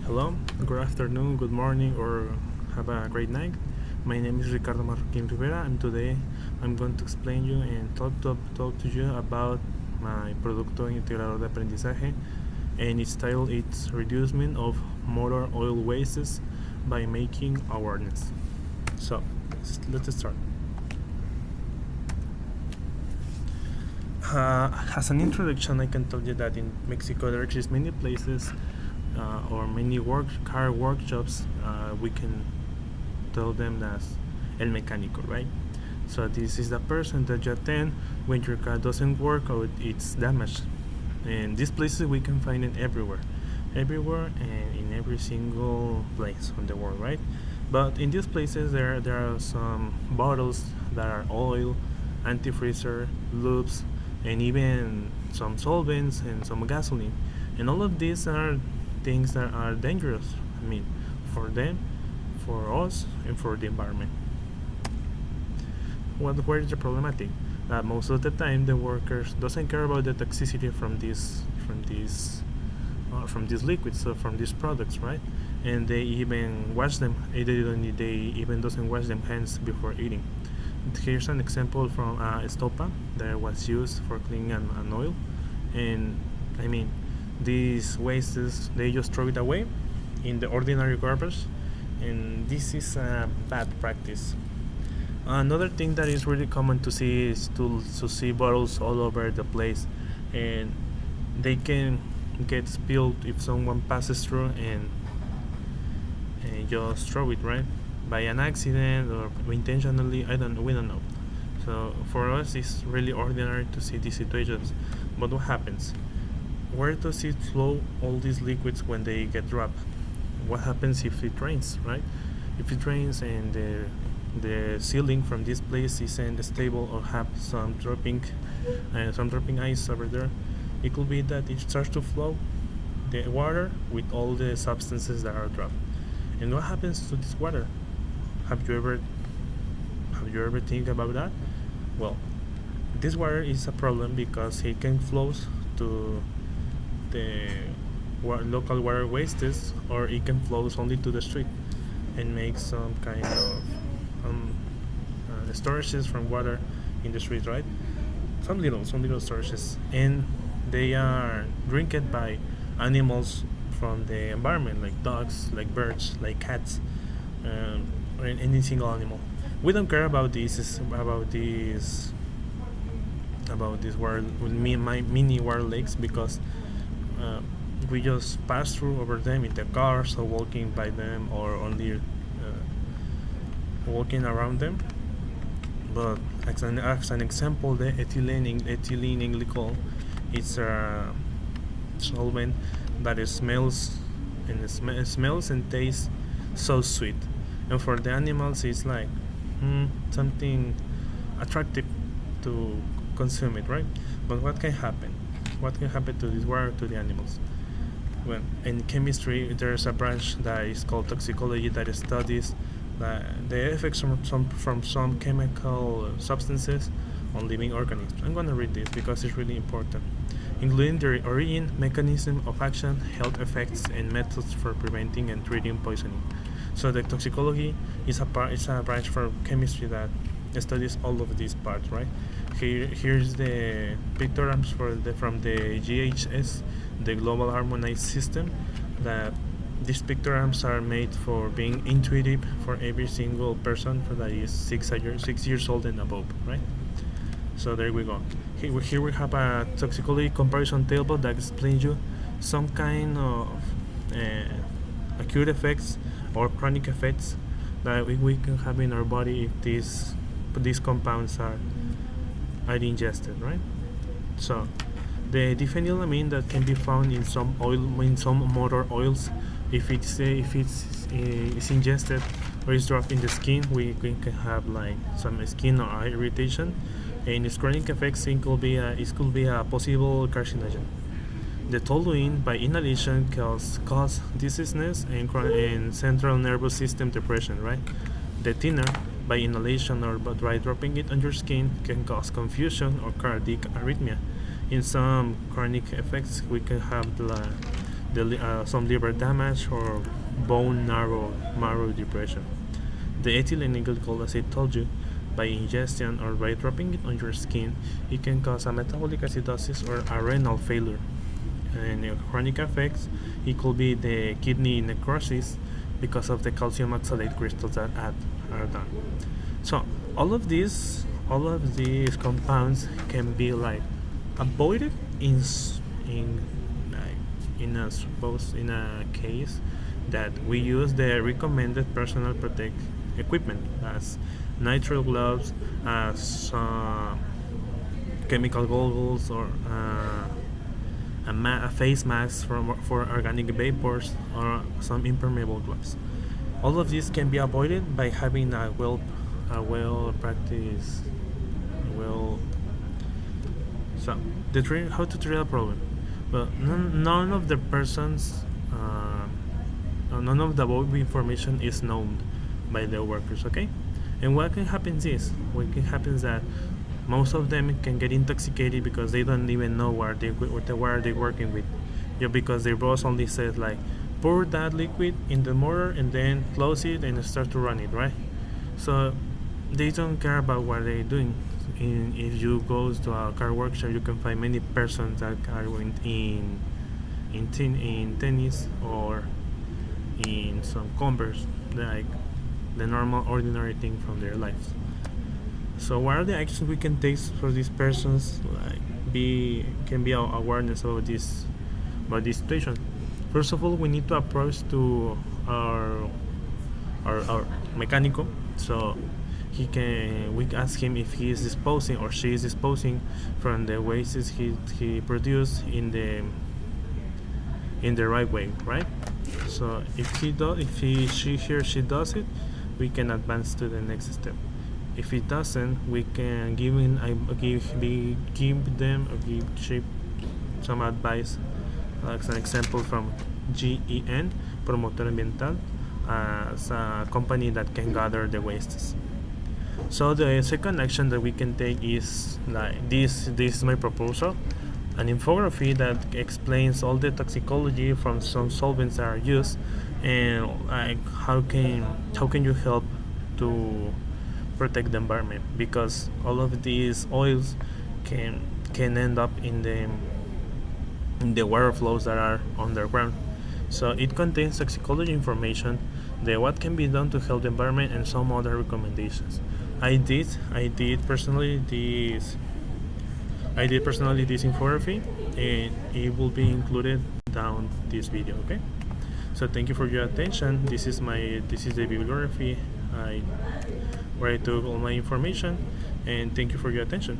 Hello, good afternoon, good morning, or have a great night. My name is Ricardo Marroquin Rivera, and today I'm going to explain you and talk to you about my Producto Integrador de Aprendizaje, and its title is Reducement of Motor Oil Wastes by Making Awareness. So, let's start. As an introduction, I can tell you that in Mexico there exist many places or many car workshops. We can tell them as el mecánico, right? So this is the person that you attend when your car doesn't work or it's damaged. And these places we can find it everywhere and in every single place on the world, right? But in these places there are some bottles that are oil, antifreezer, lubes, and even some solvents and some gasoline. And all of these are things that are dangerous. I mean, for them, for us, and for the environment. Where is the problematic? That most of the time the workers doesn't care about the toxicity from these liquids, so from these products, right? And they even wash them. They even doesn't wash them hands before eating. Here's an example from estopa that was used for cleaning an oil, and I mean, these wastes they just throw it away in the ordinary garbage, and this is a bad practice. Another thing that is really common to see is to see bottles all over the place, and they can get spilled if someone passes through and just throw it, right, by an accident or intentionally. We don't know. So for us it's really ordinary to see these situations. But what happens? Where does it flow all these liquids when they get dropped? What happens if it rains, right? If it rains and the ceiling from this place isn't stable or have some dropping ice over there, it could be that it starts to flow the water with all the substances that are dropped. And what happens to this water? Have you ever think about that? Well, this water is a problem because it can flow to the local water wastes, or it can flow only to the street and make some kind of storages from water in the street, right? Some little storages, and they are drinked by animals from the environment, like dogs, like birds, like cats, or any single animal. We don't care about these water, mini water lakes, because we just pass through over them in the cars or walking by them or only walking around them. But as an example, the ethylene glycol is a solvent that smells and tastes so sweet, and for the animals it's like something attractive to consume it, right? But what can happen to this water, to the animals? Well, in chemistry there's a branch that is called toxicology that studies the effects from some chemical substances on living organisms. I'm going to read this because it's really important, including the origin, mechanism of action, health effects, and methods for preventing and treating poisoning. So the toxicology is a branch from chemistry that studies all of these parts, right? Here's the pictograms from the GHS, the Global Harmonized System. That these pictograms are made for being intuitive for every single person that is 6 years old and above, right? So there we go. Here we have a toxicology comparison table that explains you some kind of acute effects or chronic effects that we can have in our body if these compounds are ingested, right? So the diphenylamine that can be found in some motor oils, if it's ingested or is dropped in the skin, we can have like some skin or eye irritation, and its chronic effects could be a possible carcinogen. The toluene by inhalation cause dizziness and central nervous system depression, right? The thinner by inhalation or by dropping it on your skin can cause confusion or cardiac arrhythmia. In some chronic effects, we can have some liver damage or bone marrow depression. The ethylene glycol, as I told you, by ingestion or by dropping it on your skin, it can cause a metabolic acidosis or a renal failure. And chronic effects, it could be the kidney necrosis because of the calcium oxalate crystals that are done. So all of these compounds can be like avoided in a case that we use the recommended personal protect equipment as nitrile gloves, as chemical goggles, or a face mask for organic vapors, or some impermeable gloves. All of this can be avoided by having a well practiced so how to treat a problem. Well, none of the above information is known by the workers. Okay, and what can happen is that most of them can get intoxicated because they don't even know what are they working with. Because their boss only says like, pour that liquid in the motor and then close it and start to run it, right? So they don't care about what they're doing. If you go to a car workshop, you can find many persons that are in tennis or in some Converse, like the normal ordinary thing from their lives. So what are the actions we can take for these persons? Can be our awareness about this situation. First of all, we need to approach to our mechanical. So we ask him if he is disposing or she is disposing from the wastes he produced in the right way, right? So if he or she does it, we can advance to the next step. If it doesn't, we can give some advice. As an example from GEN, Promotor Ambiental, as a company that can gather the wastes. So the second action that we can take is like this is my proposal, an infography that explains all the toxicology from some solvents that are used, and like how can you help to protect the environment, because all of these oils can end up in the water flows that are underground. So it contains toxicology information, what can be done to help the environment, and some other recommendations. I did personally this infography, and it will be included down this video. Okay, so thank you for your attention. This is the bibliography where I took all my information, and thank you for your attention.